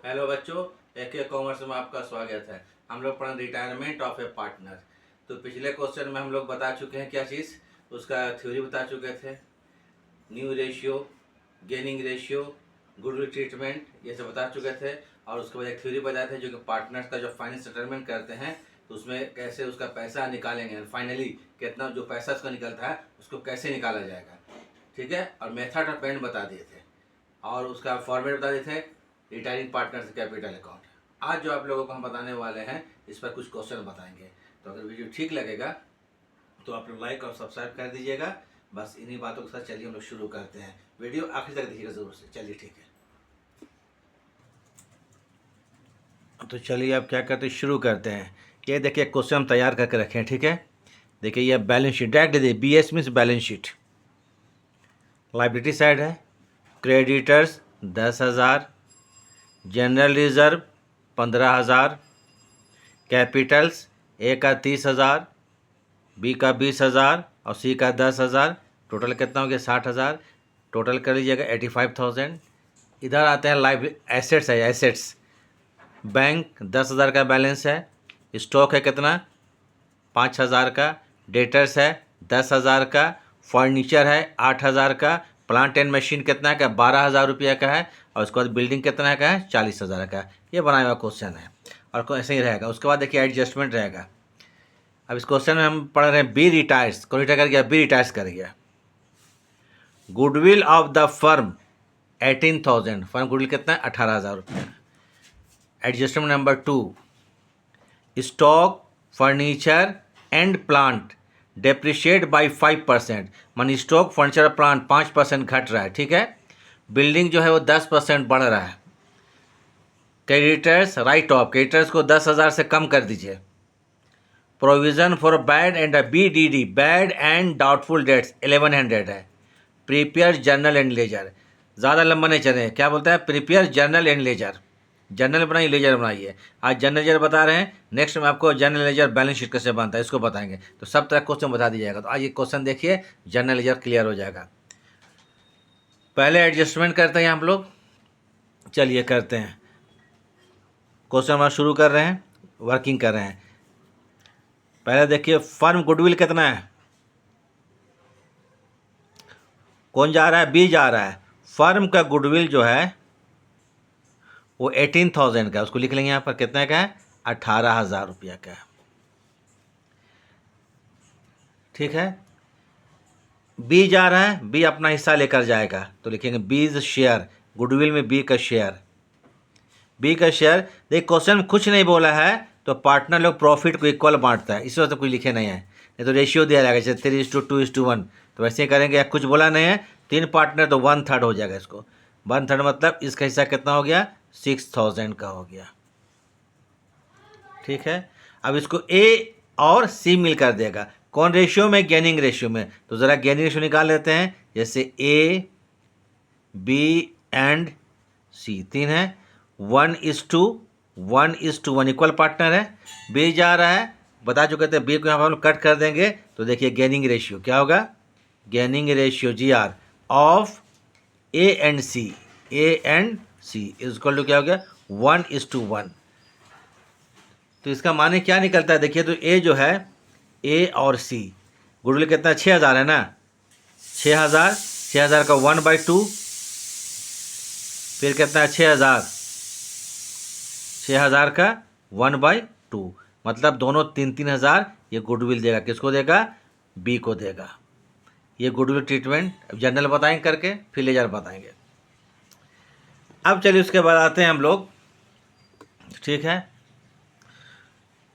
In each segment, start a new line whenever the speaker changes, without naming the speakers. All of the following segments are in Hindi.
हेलो बच्चों, AK कॉमर्स में आपका स्वागत है। हम लोग पढ़ रिटायरमेंट ऑफ ए पार्टनर। तो पिछले क्वेश्चन में हम लोग बता चुके हैं क्या चीज़, उसका थ्योरी बता चुके थे। New ratio, gaining ratio, goodwill treatment, ये सब बता चुके थे। और उसके बाद एक थ्योरी बताए थे जो कि पार्टनर्स का जो फाइनल सेटलमेंट करते हैं तो उसमें कैसे उसका पैसा निकालेंगे, फाइनली कितना जो पैसा उसका निकलता है उसको कैसे निकाला जाएगा। ठीक है, और मेथड ऑफ पेमेंट बता दिए थे और उसका फॉर्मेट बता दिए थे, रिटायरिंग पार्टनर्स कैपिटल अकाउंट। आज जो आप लोगों को हम बताने वाले हैं इस पर कुछ क्वेश्चन बताएंगे। तो अगर वीडियो ठीक लगेगा तो आप लोग लाइक और सब्सक्राइब कर दीजिएगा। बस इन्हीं बातों के साथ चलिए हम लोग शुरू करते हैं। वीडियो आखिर तक देखिएगा ज़रूर से। चलिए ठीक है, तो चलिए अब क्या करते हैं, शुरू करते हैं। ये देखिए क्वेश्चन हम तैयार करके रखे हैं। ठीक है, देखिए ये बैलेंस शीट डायरेक्ट दे, BS means balance sheet. Liability side है, क्रेडिटर्स 10,000, जनरल रिजर्व 15,000, कैपिटल्स ए का 30,000, बी का 20,000 और सी का 10,000। टोटल कितना हो गया? 60,000। टोटल कर लीजिएगा 85,000। इधर आते हैं लाइव एसेट्स है, एसेट्स। बैंक 10,000 का बैलेंस है। स्टॉक है कितना? 5,000 का। डेटर्स है 10,000 का। फर्नीचर है 8,000 का। प्लांट एंड मशीन कितना का? 12,000 रुपये का है। और उसके बाद बिल्डिंग कितना का है? 40,000 का। ये बनाया हुआ क्वेश्चन है और ऐसे ही रहेगा। उसके बाद देखिए एडजस्टमेंट रहेगा। अब इस क्वेश्चन में हम पढ़ रहे हैं बी रिटायर्स। कौन रिटायर कर गया? बी रिटायर्स कर गया। Goodwill of the firm 18,000। Firm goodwill कितना है? 18,000 रुपये। Adjustment number 2, stock furniture and plant depreciate by 5%। मान स्टॉक फर्नीचर प्लांट 5% घट रहा है। ठीक है, बिल्डिंग जो है वो 10% बढ़ रहा है। क्रेडिटर्स राइट ऑफ, क्रेडिटर्स को 10,000 से कम कर दीजिए। Provision for bad and BDD, bad and doubtful dates 1100 है। प्रिपेयर जर्नल एंड लेजर, ज़्यादा लंबा नहीं चले, क्या बोलता है? Prepare journal and ledger. Journal बनाइए, लेजर बनाइए। आज जर्नल लेजर बता रहे हैं, नेक्स्ट में आपको जर्नल लेजर बैलेंस शीट कैसे बनता है इसको बताएंगे। तो सब तरह क्वेश्चन बता दिया जाएगा। तो आज ये क्वेश्चन देखिए, जर्नल लेजर क्लियर हो जाएगा। पहले एडजस्टमेंट करते हैं हम लोग। चलिए करते हैं, क्वेश्चन हमारा शुरू कर रहे हैं, वर्किंग कर रहे हैं। पहले देखिए फर्म गुडविल कितना है? कौन जा रहा है? बी जा रहा है। फर्म का गुडविल जो है वो 18,000 का, उसको लिख लेंगे यहाँ पर। कितने का है? 18,000 रुपया का। ठीक है, बी जा रहा है, बी अपना हिस्सा लेकर जाएगा तो लिखेंगे बीज शेयर। गुडविल में बी का शेयर, बी का शेयर। देख क्वेश्चन में कुछ नहीं बोला है तो पार्टनर लोग प्रॉफिट को इक्वल बांटता है, इस वजह से कुछ लिखे नहीं है। नहीं तो रेशियो दिया जाएगा जैसे 3:2:1, तो वैसे ही करेंगे। या कुछ बोला नहीं है, 3 पार्टनर तो 1/3 हो जाएगा इसको। 1/3 मतलब इसका हिस्सा कितना हो गया? 6,000 का हो गया। ठीक है, अब इसको ए और सी मिल कर देगा। कौन रेशियो में? गेनिंग रेशियो में। तो ज़रा गेनिंग रेशियो निकाल लेते हैं। जैसे ए बी एंड सी 3 है, 1:1 इक्वल पार्टनर है। बी जा रहा है, बता चुके थे, बी को यहाँ पर हम कट कर देंगे तो देखिए गेनिंग रेशियो क्या होगा? Gaining ratio GR of A and C is equal to क्या हो गया? 1:1। तो इसका माने क्या निकलता है? देखिए तो ए जो है, ए और सी, गुडविल कितना? 6,000 है ना। 6,000 का 1/2, फिर कितना है? 6,000 का 1/2, मतलब दोनों 3,000 ये गुडविल देगा। किसको देगा? बी को देगा। ये गुडविल ट्रीटमेंट जनरल बताएंगे करके, फिर लेजर बताएंगे। अब चलिए उसके बाद आते हैं हम लोग। ठीक है,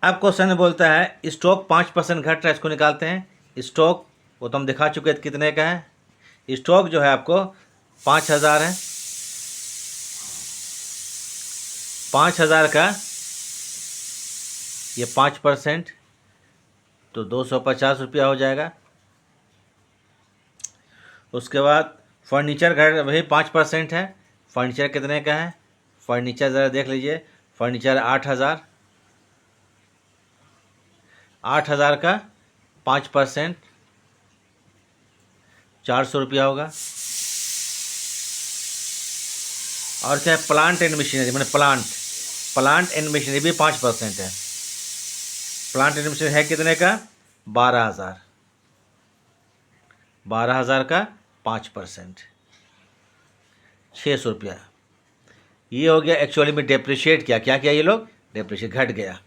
अब क्वेश्चन बोलता है स्टॉक 5% घट रहा है, इसको निकालते हैं। स्टॉक वो तो हम दिखा चुके हैं कितने का है। स्टॉक जो है आपको 5,000 है। 5,000 का ये 5% तो 250 रुपया हो जाएगा। उसके बाद फर्नीचर घट, वही 5% है। फर्नीचर कितने का है? फर्नीचर ज़रा देख लीजिए। फर्नीचर 8,000। 8,000 का 5% 400 रुपया होगा। और क्या है, प्लांट एंड मशीनरी, मैंने प्लांट एंड मशीनरी भी 5% है। प्लांट एंड मशीनरी है कितने का, 12,000, 12,000 का 5%, 600 रुपया। ये हो गया एक्चुअली में डेप्रिशिएट किया, क्या किया ये लोग, डेप्रिशिएट घट गया।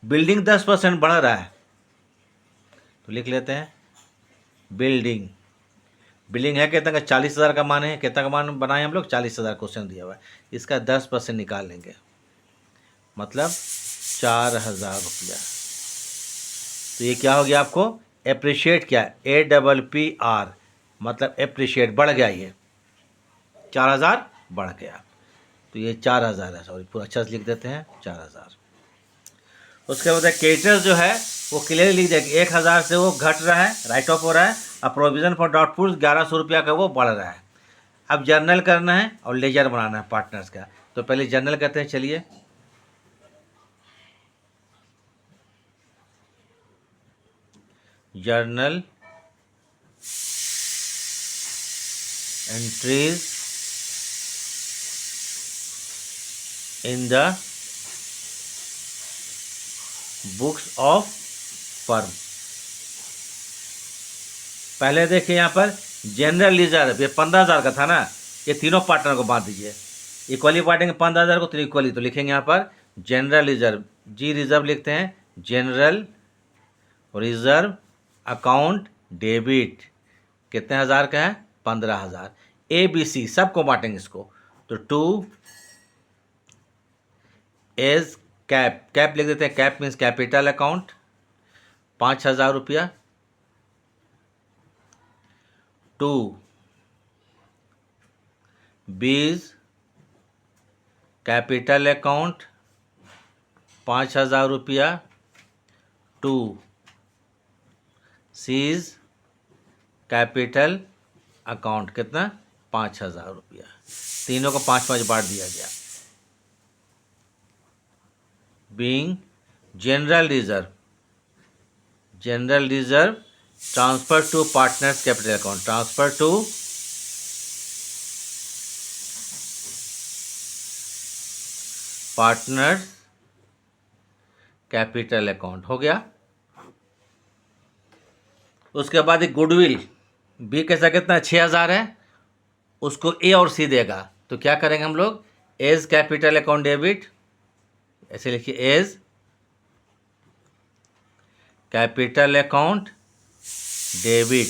बिल्डिंग 10% बढ़ रहा है, तो लिख लेते हैं बिल्डिंग। बिल्डिंग है कितना का, 40,000 का मान है, कितना का मान बनाए हम लोग, 40,000 क्वेश्चन दिया हुआ है, इसका 10% निकाल लेंगे, मतलब 4,000 रुपया। तो ये क्या हो गया आपको, एप्रिशिएट किया, APPR, मतलब एप्रिशिएट, बढ़ गया, ये 4,000 बढ़ गया, तो ये 4,000 है, सॉरी पूरा अच्छा से लिख देते हैं 4,000। उसके बाद क्रेडिटर्स जो है वो क्लियर लिख देंगे, 1,000 से वो घट रहा है, राइट ऑफ हो रहा है, और प्रोविजन फॉर डाउटफुल 1,100 रुपया का वो बढ़ रहा है। अब जर्नल करना है और लेजर बनाना है पार्टनर्स का, तो पहले जर्नल करते हैं, चलिए। Journal entries in the books of firm. पहले देखिए यहाँ पर जनरल रिजर्व, ये 15,000 का था ना, ये तीनों पार्टनर को बांट दीजिए, इक्वली बांटेंगे 15,000 को, तो इक्वली, तो लिखेंगे यहाँ पर जनरल रिजर्व, जी रिजर्व लिखते हैं, जनरल रिजर्व अकाउंट डेबिट, कितने हज़ार का है, 15,000। ABC सबको बांटेंगे इसको, तो 2 एज कैप, कैप लिख देते हैं, कैप मीन्स कैपिटल अकाउंट, 5,000 रुपया। 2 बीज कैपिटल अकाउंट, 5,000 रुपया। 2 सीज कैपिटल अकाउंट, कितना, 5,000 रुपया। तीनों को 5-5 बांट दिया गया। Being general reserve, general reserve transfer to partners capital account, transfer to partners capital account, हो गया। उसके बाद एक गुडविल, बी कैसा, कितना, 6,000 है, उसको ए और सी देगा, तो क्या करेंगे हम लोग, एज कैपिटल अकाउंट डेबिट, ऐसे लिखिए एज कैपिटल अकाउंट डेबिट,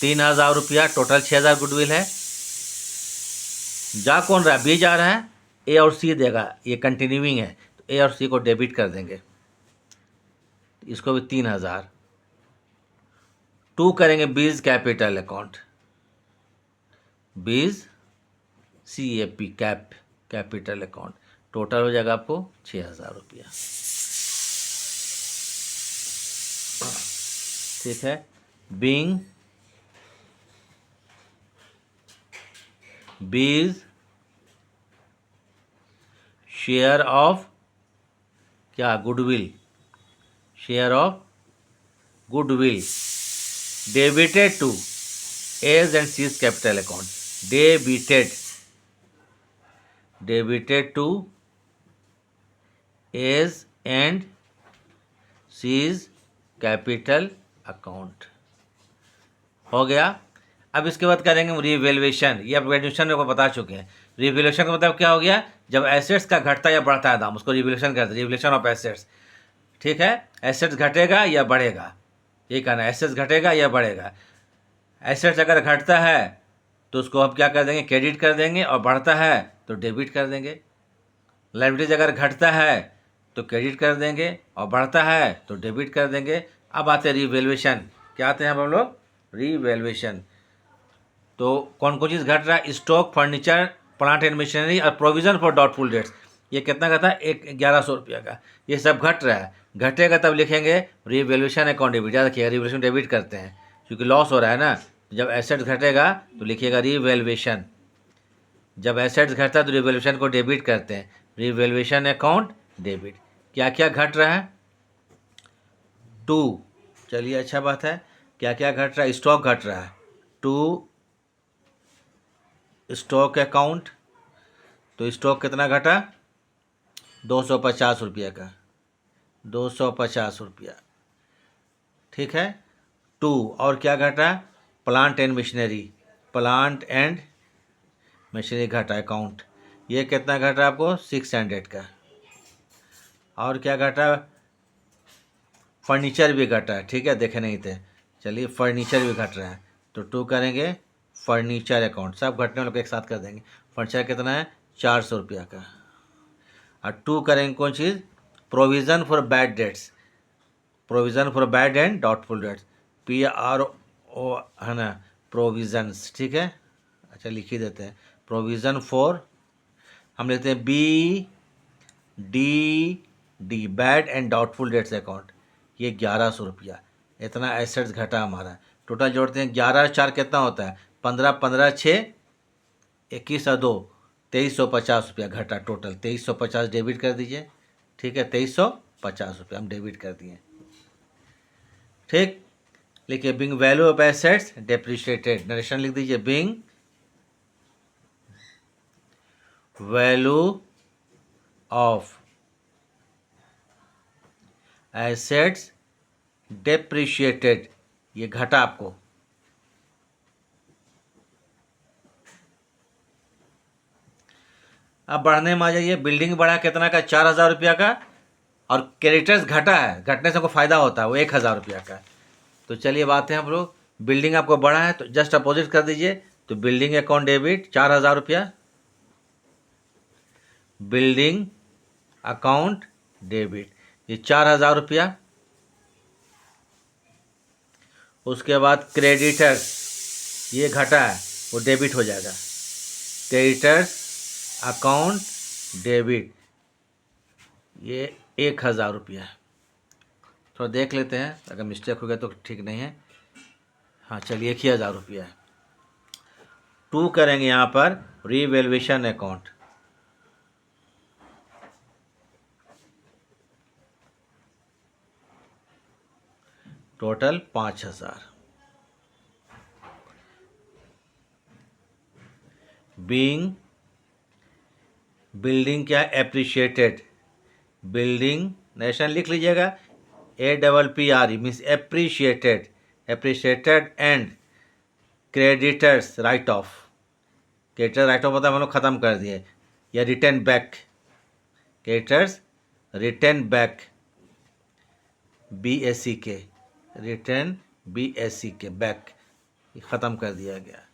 3,000 रुपया, टोटल 6,000 गुडविल है। जा कौन रहा है, बी जा रहा है, ए और सी देगा, ये कंटिन्यूइंग है, तो ए और सी को डेबिट कर देंगे, इसको भी 3,000। 2 करेंगे B's capital account, B's CAP cap capital account, total हो जाएगा आपको 6,000 रुपया, ठीक है। बीइंग बीज शेयर ऑफ, क्या, goodwill, share of goodwill debited to A's and C's capital account, debited to A's and C's capital account, हो गया। अब इसके बाद करेंगे रिवैल्यूएशन, ये आप ग्रेजुएशन में बता चुके हैं। रिवैल्यूएशन का मतलब क्या हो गया, जब एसेट्स का घटता या बढ़ता है दाम, उसको रिवैल्यूएशन कहते हैं, रिवैल्यूएशन ऑफ एसेट्स, ठीक है। एसेट्स घटेगा या बढ़ेगा, ये कहना है, एसेट्स घटेगा या बढ़ेगा। एसेट्स अगर घटता है तो उसको हम क्या कर देंगे, क्रेडिट कर देंगे, और बढ़ता है तो डेबिट कर देंगे। लायबिलिटीज अगर घटता है तो क्रेडिट कर देंगे, और बढ़ता है तो डेबिट कर देंगे। अब आते हैं रिवैल्यूएशन, क्या आते हैं हम लोग, रिवैल्यूएशन। तो कौन कौन चीज़ घट रहा है, stock, furniture, plant and machinery, और प्रोविजन फॉर डाउटफुल डेट्स, ये कितना का था, 1,100 रुपया का, ये सब घट रहा है। घटेगा तब लिखेंगे रिवैल्यूएशन अकाउंट डेबिट, याद रखिएगा रिवैल्यूएशन डेबिट करते हैं, क्योंकि लॉस हो रहा है ना। जब एसेट्स घटेगा तो लिखिएगा रिवैल्यूएशन, जब एसेट्स घटता है तो रिवैल्यूएशन को डेबिट करते हैं, रिवैल्यूएशन अकाउंट डेबिट। क्या क्या घट रहा है, 2, चलिए अच्छा बात है, क्या क्या घट रहा है, स्टॉक घट रहा है, 2 स्टॉक अकाउंट, तो स्टॉक कितना घटा, 250 रुपये का, 250 रुपया, ठीक है। 2 और क्या घटा, plant and machinery, plant and machinery घटा अकाउंट, ये कितना घटा आपको 600 का। और क्या घटा, फर्नीचर भी घटा है, ठीक है, देखे नहीं थे, चलिए फर्नीचर भी घट रहा है, तो 2 करेंगे फर्नीचर अकाउंट, सब घटने वालों को एक साथ कर देंगे। फर्नीचर कितना है 400 रुपया का। और 2 करेंगे कौन चीज़, provision for bad debts, provision for bad and doubtful debts, PRO है ना, प्रोविजन्स, ठीक है। अच्छा लिख ही देते हैं, प्रोविज़न फॉर, हम लेते हैं BDD, bad and doubtful dates account, ये 1100 रुपया, इतना एसेट्स घटा हमारा। टोटल जोड़ते हैं, 11 4 कितना होता है, 15 15 6 21 और 2 2350 रुपया घटा टोटल। 2350 डेबिट कर दीजिए, ठीक है, 2350 रुपया हम डेबिट कर दिए, ठीक। लिखिए being value of assets depreciated, narration लिख दीजिए, being value of assets depreciated, ये घटा आपको। अब बढ़ने में आ जाइए, बिल्डिंग बढ़ा कितना का, 4000 रुपया का, और क्रेडिटर्स घटा है, घटने से हमको फायदा होता है, वो 1000 रुपया का। तो चलिए बात है हम लोग, बिल्डिंग आपको बढ़ा है तो जस्ट अपोजिट कर दीजिए, तो बिल्डिंग अकाउंट डेबिट 4000 रुपया, बिल्डिंग अकाउंट डेबिट, ये 4000 रुपया। उसके बाद क्रेडिटर्स, ये घटा है, वो डेबिट हो जाएगा, क्रेडिटर्स अकाउंट डेबिट, ये 1000 रुपया। थोड़ा देख लेते हैं, अगर मिस्टेक हो गया तो ठीक नहीं है। हाँ चलिए 1000 रुपया है। 2 करेंगे यहाँ पर revaluation account, total 5000। Being, building क्या एप्रिशिएटेड, बिल्डिंग नेशन लिख लीजिएगा, APPRE means appreciated, appreciated and creditors right of, creditor right of होता है हम लोग ख़त्म कर दिए, या return back, creditors return back, BACK, return BACK back, ख़त्म कर दिया गया।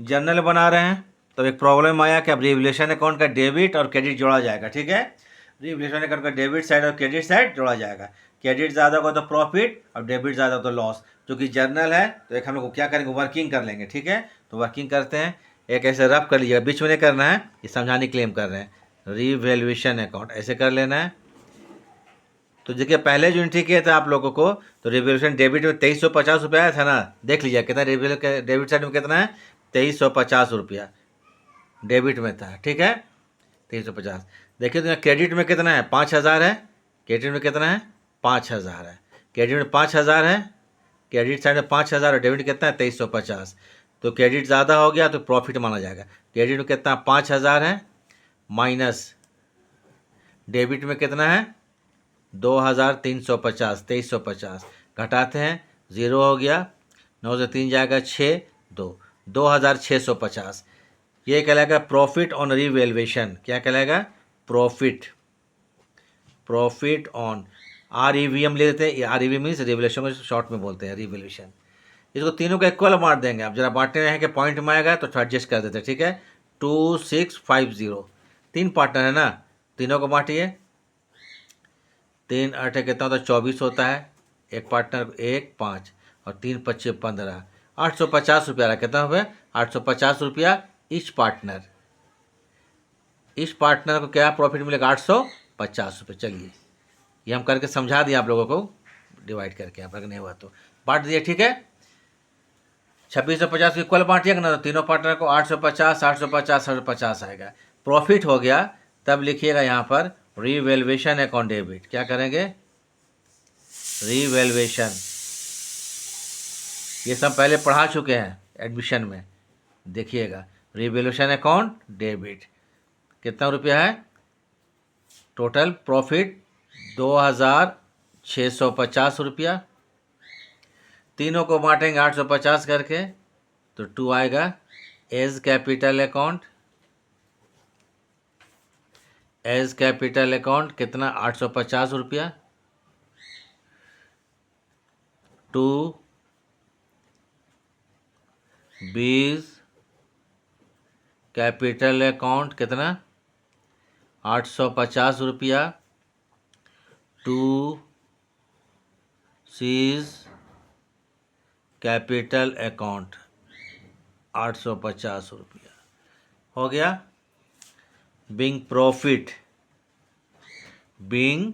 जर्नल बना रहे हैं तो एक प्रॉब्लम आया कि अब रिवैल्यूएशन अकाउंट का डेबिट और क्रेडिट जोड़ा जाएगा, ठीक है। रिवैल्यूएशन अकाउंट का डेबिट साइड और क्रेडिट साइड जोड़ा जाएगा, क्रेडिट ज़्यादा होगा तो प्रॉफिट और डेबिट ज़्यादा हो तो लॉस। जो कि जर्नल है तो एक हम लोग को क्या करेंगे, वर्किंग कर लेंगे, ठीक है। तो वर्किंग करते हैं, एक ऐसे रफ कर लीजिएगा, बीच में नहीं करना है, ये समझाने क्लेम कर रहे हैं। रिवैल्यूएशन अकाउंट ऐसे कर लेना है। तो देखिए पहले जो एंट्री किया था आप लोगों को, तो रिवैल्यूएशन डेबिट में 2350 रुपया आया था ना, देख लीजिए कितना डेबिट साइड में कितना है, 2350 रुपया डेबिट में था, ठीक है, 2350। देखिए तो यहाँ क्रेडिट में कितना है, 5000 है, क्रेडिट में कितना है 5000 है, क्रेडिट में 5000 है, क्रेडिट साइड में 5000 और डेबिट कितना है 2350। तो क्रेडिट ज़्यादा हो गया तो प्रॉफिट माना जाएगा। क्रेडिट में कितना 5000 है, माइनस डेबिट में कितना है 2350, 2350 घटाते हैं, 0 हो गया, 9 से 3 जाएगा 6, 2, 2650। ये कहलाएगा प्रॉफिट ऑन रिवैल्यूएशन, क्या कहलाएगा, प्रॉफिट, प्रॉफिट ऑन REVM ले लेते हैं, REV मीन्स रिवैल्यूएशन को शॉर्ट में बोलते हैं रिवैल्यूएशन। इसको तीनों को इक्वल बांट देंगे, आप जरा बांटने हैं कि पॉइंट में आएगा तो एडजस्ट कर देते हैं, ठीक है। 2650, 3 पार्टनर है ना, तीनों को बांटिए, 3 8 कितना होता है 24 होता है, एक पार्टनर 1 5 और 3 25 15, 850 रुपया रहा, कितना हुआ 850 रुपया इच पार्टनर। इस पार्टनर को क्या प्रॉफिट मिलेगा 850 रुपये। चलिए ये हम करके समझा दिए आप लोगों को, डिवाइड करके, आप अगर नहीं हुआ तो बांट दिए, ठीक है। 2650 इक्वल बांटिएगा ना, तो तीनों पार्टनर को 850 850 850 आएगा, प्रॉफिट हो गया। तब लिखिएगा यहाँ पर रिवैल्यूएशन अकाउंट डेबिट, क्या करेंगे रिवैल्यूएशन, ये सब पहले पढ़ा चुके हैं एडमिशन में, देखिएगा रिवैल्यूएशन अकाउंट डेबिट, कितना रुपया है? टोटल प्रॉफिट 2650 रुपया। तीनों को बांटेंगे 850 करके तो 2 आएगा। A's capital account, A's capital account कितना? 850 रुपया। 2 बीज कैपिटल अकाउंट कितना? 850 रुपया। 2 सीज कैपिटल अकाउंट 850 रुपया हो गया। Being profit, being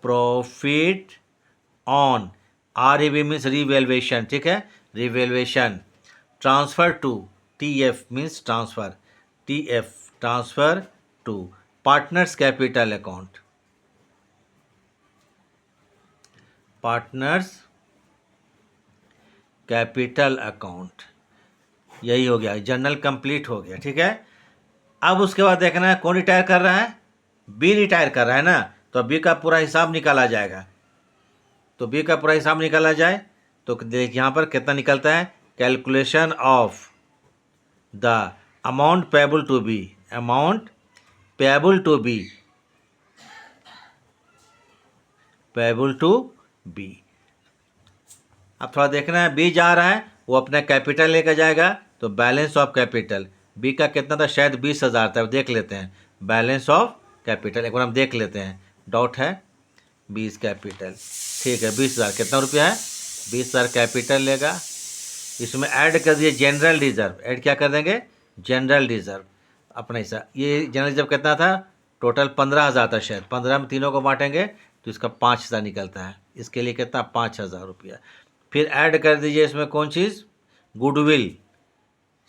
profit on, REV means revaluation, ठीक है, revaluation. Transfer to, TF means transfer, TF transfer to partners capital account, partners capital account. यही हो गया, जर्नल कंप्लीट हो गया, ठीक है। अब उसके बाद देखना है कौन रिटायर कर रहा है? बी रिटायर कर रहा है ना, तो बी का पूरा हिसाब निकाला जाएगा। तो बी का पूरा हिसाब निकाला जाए तो देख यहाँ पर कितना निकलता है। Calculation of the amount payable to be, amount payable to be, payable to be. अब थोड़ा देखना है, बी जा रहा है वो अपना कैपिटल लेकर जाएगा, तो बैलेंस ऑफ कैपिटल बी का कितना था? शायद 20,000 था, देख लेते हैं। बैलेंस ऑफ कैपिटल एक बार हम देख लेते हैं, डॉट है 20 कैपिटल, ठीक है। 20,000 कितना रुपया है? 20,000 कैपिटल लेगा। इसमें ऐड कर दिए जनरल रिजर्व, ऐड क्या कर देंगे? जनरल रिजर्व अपना हिस्सा। ये जनरल रिजर्व कितना था? टोटल 15,000 था शायद, 15 में तीनों को बांटेंगे तो इसका 5,000 निकलता है। इसके लिए कितना? 5,000 रुपया। फिर ऐड कर दीजिए इसमें कौन चीज़? गुडविल,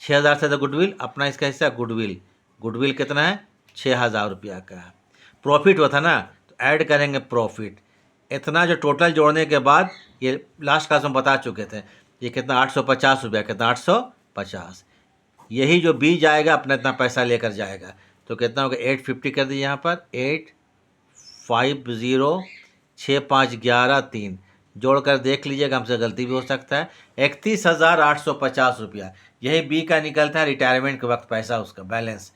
6,000 से तो गुडविल अपना इसका हिस्सा गुडविल, गुडविल कितना है? 6,000 रुपया का है। प्रॉफिट हुआ था ना, तो ऐड करेंगे प्रॉफिट। इतना जो टोटल जोड़ने के बाद, ये लास्ट क्लास में बता चुके थे, ये कितना? 850 रुपया, कितना? 850। यही जो बी जाएगा अपना इतना पैसा लेकर जाएगा, तो कितना होगा? 850 कर दीजिए यहाँ पर, 850 6511 जोड़कर देख लीजिएगा, हमसे गलती भी हो सकता है। 31,850 रुपया यही बी का निकलता है रिटायरमेंट के वक्त पैसा, उसका बैलेंस।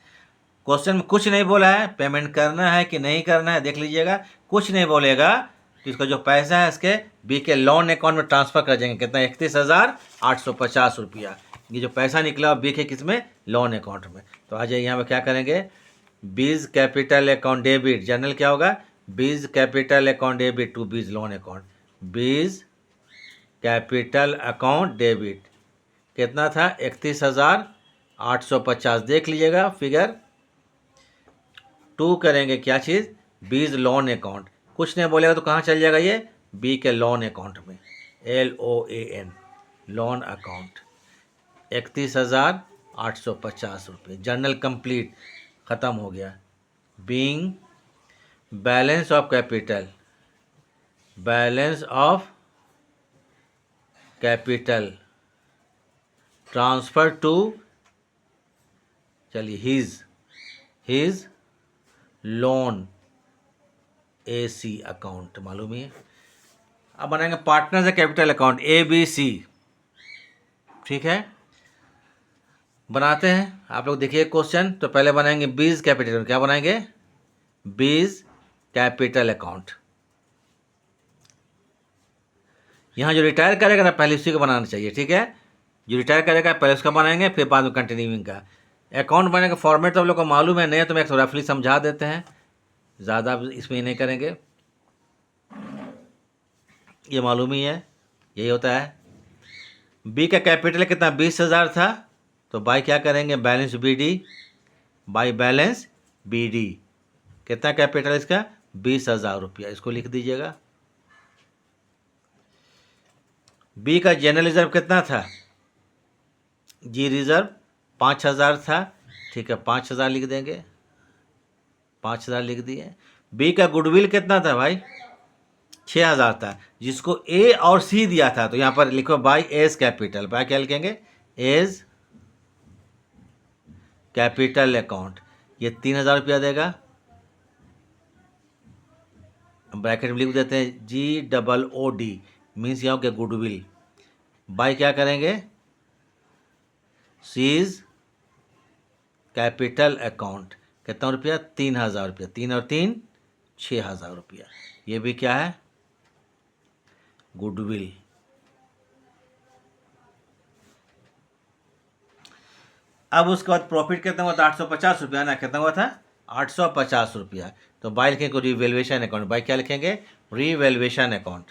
क्वेश्चन में कुछ नहीं बोला है पेमेंट करना है कि नहीं करना है, देख लीजिएगा, कुछ नहीं बोलेगा कि इसका जो पैसा है इसके बी के लोन अकाउंट में ट्रांसफ़र कर देंगे। कितना? 31,850 रुपया। ये जो पैसा निकला बी के किस में? लोन अकाउंट में। तो आ जाइए यहाँ पर क्या करेंगे? B's capital account debit, general क्या होगा? B's capital account debit to B's loan account, B's capital account debit कितना था? 31,850, देख लीजिएगा फिगर। टू करेंगे क्या चीज़? बीज लोन अकाउंट। कुछ नहीं बोलेगा तो कहाँ चल जाएगा ये? बी के लोन अकाउंट में, LOAN लोन अकाउंट। 31,850 रुपये। जर्नल कंप्लीट, ख़त्म हो गया। Being balance of capital, balance of capital transfer to, चलिए हिज लोन AC अकाउंट, मालूम ही है। अब बनाएंगे पार्टनर्स कैपिटल अकाउंट ABC, ठीक है। बनाते हैं, आप लोग देखिए क्वेश्चन। तो पहले बनाएंगे बीज कैपिटल, क्या बनाएंगे? बीज कैपिटल अकाउंट। यहाँ जो रिटायर करेगा ना पहले उसी को बनाना चाहिए, ठीक है। जो रिटायर करेगा पहले उसका बनाएंगे, फिर बाद में कंटिन्यूइंग का। अकाउंट बनाने का फॉर्मेट तो आप लोग को मालूम है, नहीं तो मैं एक रफली समझा देते हैं, ज़्यादा इसमें नहीं करेंगे, ये मालूम ही है, यही होता है। बी का कैपिटल कितना? 20,000 था, तो बाई क्या करेंगे? Balance BD, by balance BD। कितना कैपिटल इसका? 20,000 रुपया, इसको लिख दीजिएगा। बी का जनरल रिजर्व कितना था? जी रिजर्व 5,000 था, ठीक है, 5,000 लिख देंगे, 5,000 लिख दिए। बी का गुडविल कितना था भाई? 6,000 था, जिसको ए और सी दिया था, तो यहाँ पर लिखो बाई एज कैपिटल। बाई क्या लिखेंगे? एज कैपिटल अकाउंट, ये 3000 देगा, ब्रैकेट में लिख देते हैं GOOD, मीन्स यहाँ क्या गुडविल। बाय क्या करेंगे, सीज कैपिटल अकाउंट, कितना रुपया, 3000 3 और 3 6000 ये भी क्या है, गुडविल। अब उसके बाद प्रॉफिट कितना हुआ था, 850 ना, कितना हुआ था, 850। तो बाय लिखेंगे रिवैल्यूएशन अकाउंट, बाय क्या लिखेंगे, revaluation account.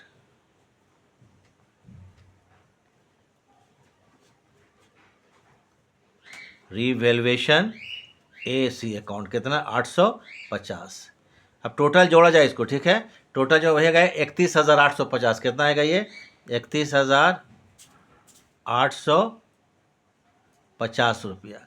Revaluation AC account कितना, 850। अब टोटल जोड़ा जाए इसको, ठीक है, टोटल जो रहेगा 31,850, कितना आएगा ये, 31,850।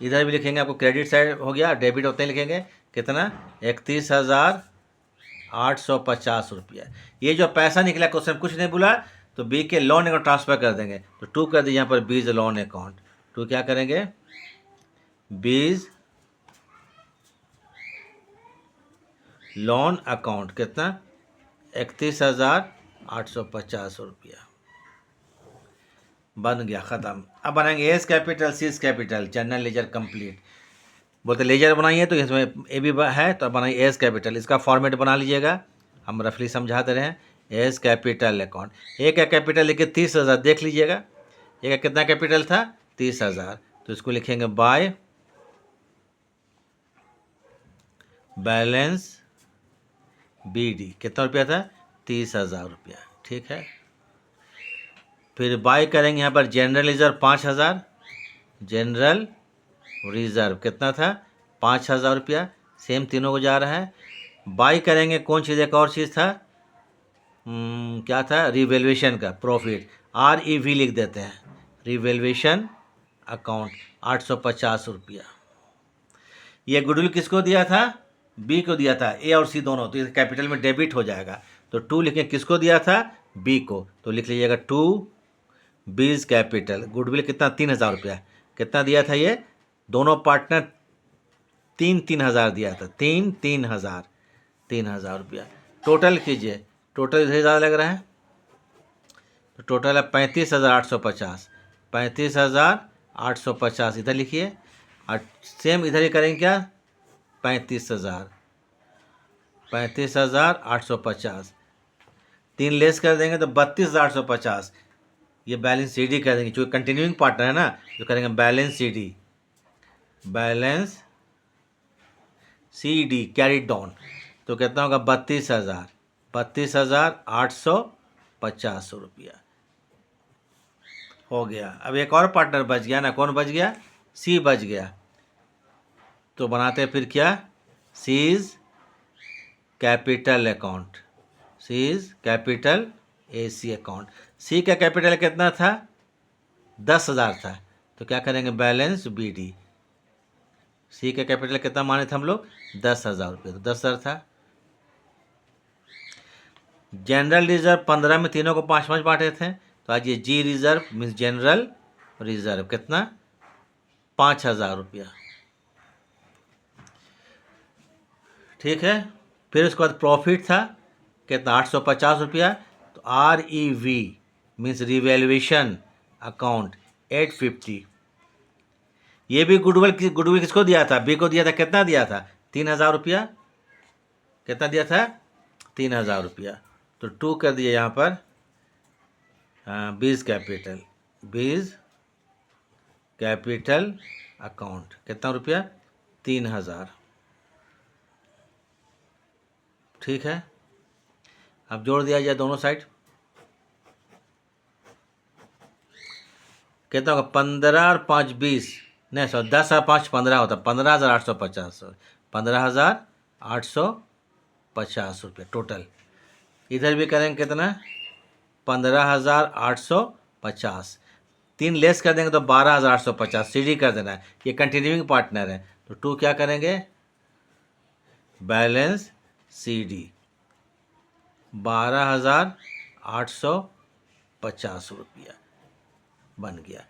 इधर भी लिखेंगे, आपको क्रेडिट साइड हो गया, डेबिट होते ही लिखेंगे कितना, 31,850। ये जो पैसा निकला क्वेश्चन कुछ नहीं बोला, तो बी के लोन अकाउंट ट्रांसफर कर देंगे, तो 2 कर दीजिए यहाँ पर, बीज लोन अकाउंट। 2 क्या करेंगे, बीज लोन अकाउंट, कितना, 31,850। बन गया, ख़त्म। अब बनाएंगे S capital seize capital, general ledger complete. बोलते लेजर बनाइए, तो इसमें ए भी है, तो बनाइए एस कैपिटल। इसका फॉर्मेट बना लीजिएगा, हम रफली समझा दे रहे हैं। एस कैपिटल अकाउंट, एक का कैपिटल लिखे 30,000, देख लीजिएगा, एक का कितना कैपिटल था, 30,000, तो इसको लिखेंगे बाय बैलेंस BD, कितना रुपया था, 30,000, ठीक है। फिर बाय करेंगे यहाँ पर जनरल रिजर्व 5,000, जनरल रिजर्व कितना था, 5,000, सेम तीनों को जा रहा है। बाय करेंगे कौन चीज़, एक और चीज़ था, क्या था, रिवैल्यूएशन का प्रॉफिट, REV लिख देते हैं, रिवैल्यूएशन अकाउंट 850। ये गुडविल किसको दिया था, B को दिया था, A और C दोनों, तो इस कैपिटल में डेबिट हो जाएगा, तो 2 लिखें, किसको दिया था, B को, तो लिख लीजिएगा 2 बीज कैपिटल। गुडविल कितना, 3,000, कितना दिया था ये, दोनों पार्टनर 3,000 दिया था, 3,000 टोटल कीजिए, टोटल इधर ज़्यादा लग रहा है, तो टोटल है 35,850, 35,850 इधर लिखिए, और सेम इधर ही करेंगे क्या, 35,850, 3 लेस कर देंगे तो 32,850, ये बैलेंस CD कर देंगे, क्योंकि कंटिन्यूइंग पार्टनर है ना, तो करेंगे balance CD, balance CD carried down, तो कितना होगा, 32,850 हो गया। अब एक और पार्टनर बच गया ना, कौन बच गया, C बच गया, तो बनाते हैं फिर क्या, seize capital account, seize capital AC account. C का कैपिटल कितना था, 10,000 था, तो क्या करेंगे, बैलेंस BD, C का कैपिटल कितना माने थे हम लोग, 10,000, तो 10,000 था। जनरल रिजर्व 15 में तीनों को 5-5 बांटे थे, तो आज ये G reserve means general reserve कितना, 5,000, ठीक है। फिर उसके बाद प्रॉफिट था कितना, 850, तो REV मीन्स रिवैल्यूएशन अकाउंट 850। ये भी गुडविल किसको दिया था, B को दिया था, कितना दिया था, 3,000, कितना दिया था, 3,000, तो 2 कर दिया यहाँ पर, बीज कैपिटल अकाउंट, कितना रुपया, 3,000, ठीक है। अब जोड़ दिया जाए दोनों साइड, कितना होगा, 15 और 5 20, नहीं सॉरी 10 और 5 15 होता, 15,850, 15,850 टोटल। इधर भी करेंगे कितना, 15,850, 3 लेस कर देंगे तो 12,850, CD कर देना है, ये कंटिन्यूइंग पार्टनर है, तो 2 क्या करेंगे, बैलेंस CD 12,850 बन गया।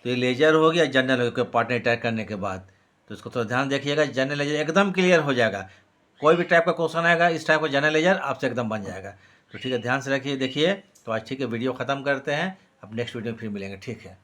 तो ये लेजर हो गया, जनरल हो गया, पार्टनर रिटायर करने के बाद। तो तो इसको थोड़ा ध्यान देखिएगा, जनरल लेजर एकदम क्लियर हो जाएगा। कोई भी टाइप का क्वेश्चन आएगा इस टाइप का जनरल लेजर आपसे एकदम बन जाएगा। तो ठीक है, ध्यान से रखिए, देखिए। तो आज ठीक है, वीडियो ख़त्म करते हैं, अब नेक्स्ट वीडियो में फिर मिलेंगे, ठीक है।